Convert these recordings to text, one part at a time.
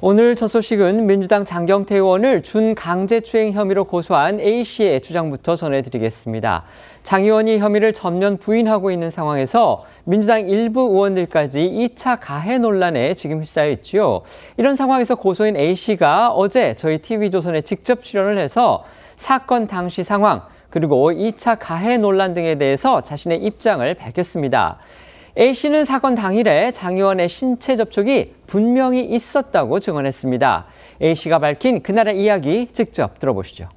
오늘 첫 소식은 민주당 장경태 의원을 준강제추행 혐의로 고소한 A씨의 주장부터 전해드리겠습니다. 장 의원이 혐의를 전면 부인하고 있는 상황에서 민주당 일부 의원들까지 2차 가해 논란에 지금 휩싸여 있지요. 이런 상황에서 고소인 A씨가 어제 저희 TV조선에 직접 출연을 해서 사건 당시 상황, 그리고 2차 가해 논란 등에 대해서 자신의 입장을 밝혔습니다. A씨는 사건 당일에 장 의원의 신체 접촉이 분명히 있었다고 증언했습니다. A씨가 밝힌 그날의 이야기 직접 들어보시죠.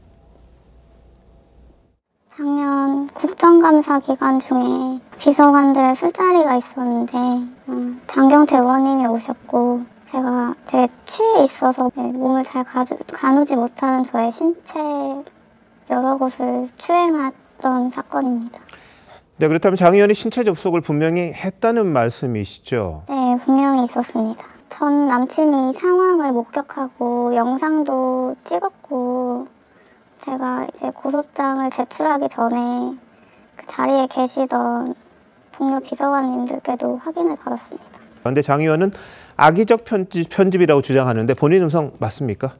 작년 국정감사 기간 중에 비서관들의 술자리가 있었는데 장경태 의원님이 오셨고 제가 되게 취해 있어서 몸을 잘 가누지 못하는 저의 신체 여러 곳을 추행했던 사건입니다. 네, 그렇다면 장 의원이 신체 접촉을 분명히 했다는 말씀이시죠? 네, 분명히 있었습니다. 전 남친이 상황을 목격하고 영상도 찍었고 제가 이제 고소장을 제출하기 전에 그 자리에 계시던 동료 비서관님들께도 확인을 받았습니다. 그런데 장 의원은 악의적 편집이라고 주장하는데 본인 음성 맞습니까?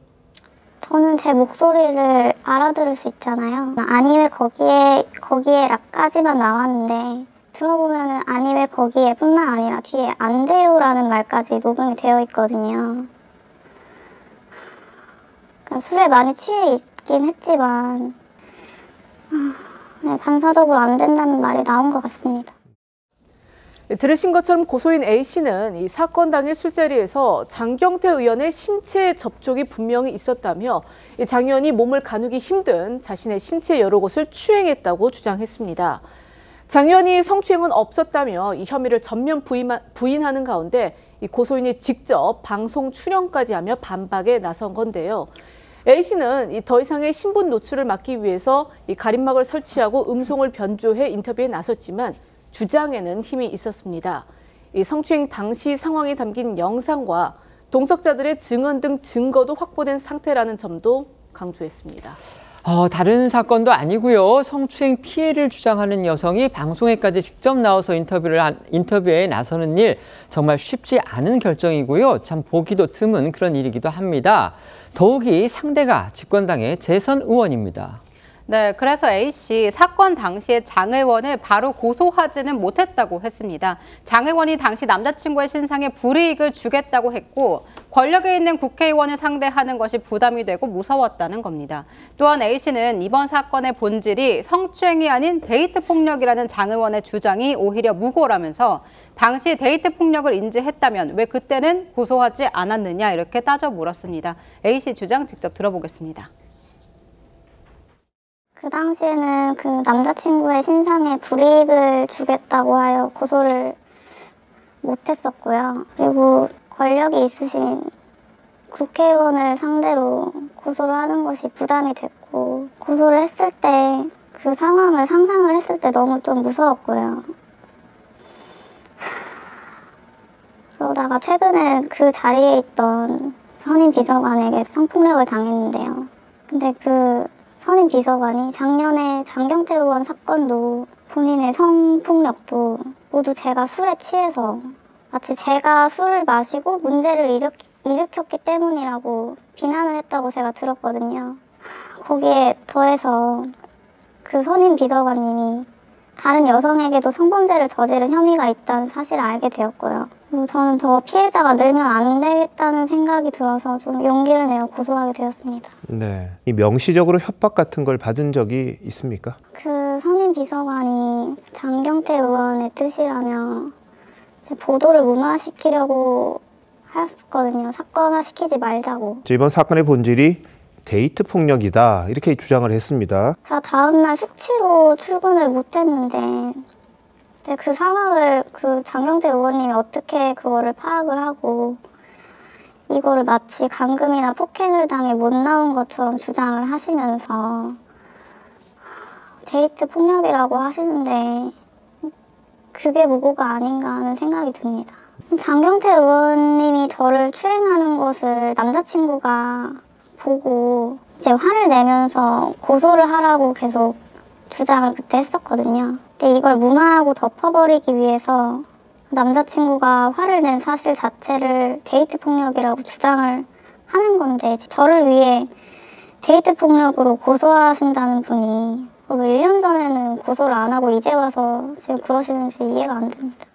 저는 제 목소리를 알아들을 수 있잖아요. 아니 왜 거기에 락까지만 나왔는데 들어보면은 아니 왜 거기에 뿐만 아니라 뒤에 안 돼요라는 말까지 녹음이 되어 있거든요. 그러니까 술에 많이 취해 있긴 했지만 반사적으로 안 된다는 말이 나온 것 같습니다. 들으신 것처럼 고소인 A씨는 이 사건 당일 술자리에서 장경태 의원의 신체 접촉이 분명히 있었다며 장 의원이 몸을 가누기 힘든 자신의 신체 여러 곳을 추행했다고 주장했습니다. 장 의원이 성추행은 없었다며 이 혐의를 전면 부인하는 가운데 이 고소인이 직접 방송 출연까지 하며 반박에 나선 건데요. A씨는 더 이상의 신분 노출을 막기 위해서 이 가림막을 설치하고 음성을 변조해 인터뷰에 나섰지만 주장에는 힘이 있었습니다. 이 성추행 당시 상황이 담긴 영상과 동석자들의 증언 등 증거도 확보된 상태라는 점도 강조했습니다. 다른 사건도 아니고요. 성추행 피해를 주장하는 여성이 방송에까지 직접 나와서 인터뷰에 나서는 일 정말 쉽지 않은 결정이고요. 참 보기도 드문 그런 일이기도 합니다. 더욱이 상대가 집권당의 재선 의원입니다. 네, 그래서 A씨 사건 당시에 장 의원을 바로 고소하지는 못했다고 했습니다. 장 의원이 당시 남자친구의 신상에 불이익을 주겠다고 했고 권력에 있는 국회의원을 상대하는 것이 부담이 되고 무서웠다는 겁니다. 또한 A씨는 이번 사건의 본질이 성추행이 아닌 데이트 폭력이라는 장 의원의 주장이 오히려 무고라면서 당시 데이트 폭력을 인지했다면 왜 그때는 고소하지 않았느냐 이렇게 따져 물었습니다. A씨 주장 직접 들어보겠습니다. 그 당시에는 그 남자친구의 신상에 불이익을 주겠다고 하여 고소를 못했었고요. 그리고 권력이 있으신 국회의원을 상대로 고소를 하는 것이 부담이 됐고 고소를 했을 때 그 상황을 상상을 했을 때 너무 좀 무서웠고요. 그러다가 최근에 그 자리에 있던 선임 비서관에게 성폭력을 당했는데요. 근데 그 선임 비서관이 작년에 장경태 의원 사건도 본인의 성폭력도 모두 제가 술에 취해서 마치 제가 술을 마시고 문제를 일으켰기 때문이라고 비난을 했다고 제가 들었거든요. 거기에 더해서 그 선임 비서관님이 다른 여성에게도 성범죄를 저지른 혐의가 있다는 사실을 알게 되었고요. 그리고 저는 더 피해자가 늘면 안 되겠다는 생각이 들어서 좀 용기를 내어 고소하게 되었습니다. 네, 이 명시적으로 협박 같은 걸 받은 적이 있습니까? 그 선임 비서관이 장경태 의원의 뜻이라며 제 보도를 무마시키려고 하였거든요. 사건화시키지 말자고. 이번 사건의 본질이 데이트 폭력이다 이렇게 주장을 했습니다. 제가 다음날 숙취로 출근을 못했는데 그 상황을 그 장경태 의원님이 어떻게 그거를 파악을 하고 이거를 마치 감금이나 폭행을 당해 못 나온 것처럼 주장을 하시면서 데이트 폭력이라고 하시는데 그게 무고가 아닌가 하는 생각이 듭니다. 장경태 의원님이 저를 추행하는 것을 남자친구가 보고 이제 화를 내면서 고소를 하라고 계속 주장을 그때 했었거든요. 근데 이걸 무마하고 덮어버리기 위해서 남자친구가 화를 낸 사실 자체를 데이트 폭력이라고 주장을 하는 건데 저를 위해 데이트 폭력으로 고소하신다는 분이 1년 전에는 고소를 안 하고 이제 와서 지금 그러시는지 이해가 안 됩니다.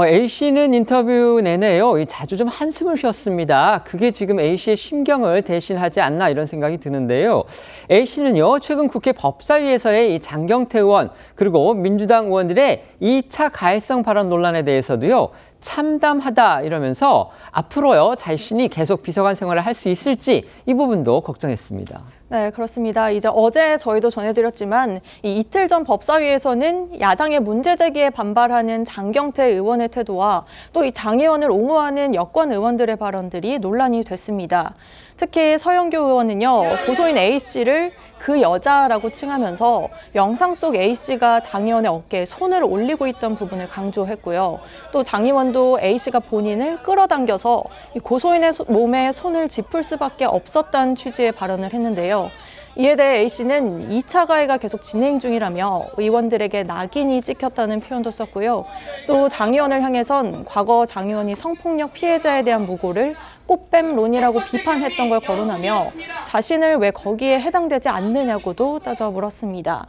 A씨는 인터뷰 내내요, 자주 좀 한숨을 쉬었습니다. 그게 지금 A씨의 심경을 대신하지 않나 이런 생각이 드는데요. A씨는요, 최근 국회 법사위에서의 이 장경태 의원 그리고 민주당 의원들의 2차 가해성 발언 논란에 대해서도요, 참담하다 이러면서 앞으로요, 자신이 계속 비서관 생활을 할 수 있을지 이 부분도 걱정했습니다. 네, 그렇습니다. 이제 어제 저희도 전해드렸지만 이 이틀 전 법사위에서는 야당의 문제 제기에 반발하는 장경태 의원의 태도와 또 이 장 의원을 옹호하는 여권 의원들의 발언들이 논란이 됐습니다. 특히 서영교 의원은요, 고소인 A씨를 그 여자라고 칭하면서 영상 속 A씨가 장 의원의 어깨에 손을 올리고 있던 부분을 강조했고요. 또 장 의원도 A씨가 본인을 끌어당겨서 이 고소인의 몸에 손을 짚을 수밖에 없었다는 취지의 발언을 했는데요. 이에 대해 A씨는 2차 가해가 계속 진행 중이라며 의원들에게 낙인이 찍혔다는 표현도 썼고요. 또 장 의원을 향해선 과거 장 의원이 성폭력 피해자에 대한 무고를 꽃뱀론이라고 비판했던 걸 거론하며 자신을 왜 거기에 해당되지 않느냐고도 따져 물었습니다.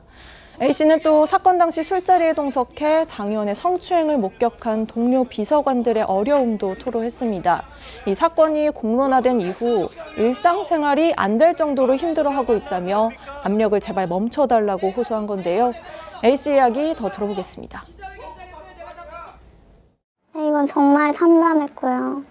A씨는 또 사건 당시 술자리에 동석해 장 의원의 성추행을 목격한 동료 비서관들의 어려움도 토로했습니다. 이 사건이 공론화된 이후 일상생활이 안 될 정도로 힘들어하고 있다며 압력을 제발 멈춰달라고 호소한 건데요. A씨 이야기 더 들어보겠습니다. 이건 정말 참담했고요.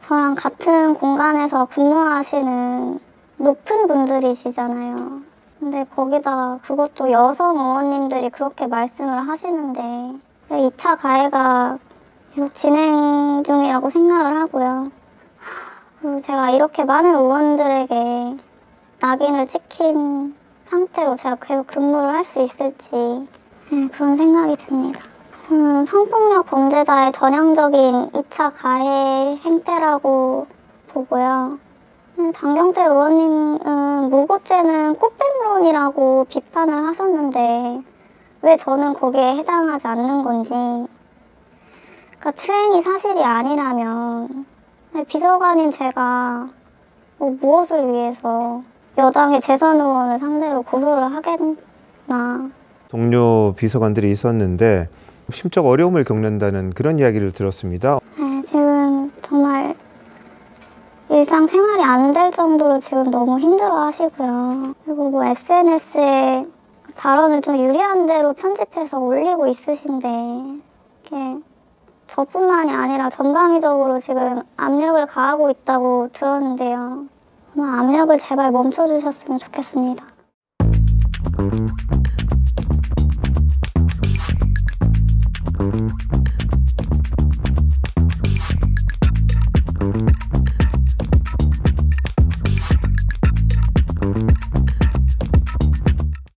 저랑 같은 공간에서 근무하시는 높은 분들이시잖아요. 근데 거기다 그것도 여성 의원님들이 그렇게 말씀을 하시는데 2차 가해가 계속 진행 중이라고 생각을 하고요. 그리고 제가 이렇게 많은 의원들에게 낙인을 찍힌 상태로 제가 계속 근무를 할 수 있을지 그런 생각이 듭니다. 저는 성폭력 범죄자의 전형적인 2차 가해 행태라고 보고요. 장경태 의원님은 무고죄는 꽃뱀론이라고 비판을 하셨는데 왜 저는 거기에 해당하지 않는 건지. 그러니까 추행이 사실이 아니라면 비서관인 제가 무엇을 위해서 여당의 재선 의원을 상대로 고소를 하겠나. 동료 비서관들이 있었는데 심적 어려움을 겪는다는 그런 이야기를 들었습니다. 네, 지금 정말 일상생활이 안 될 정도로 지금 너무 힘들어 하시고요. 그리고 SNS에 발언을 좀 유리한 대로 편집해서 올리고 있으신데 이게 저뿐만이 아니라 전방위적으로 지금 압력을 가하고 있다고 들었는데요. 압력을 제발 멈춰주셨으면 좋겠습니다.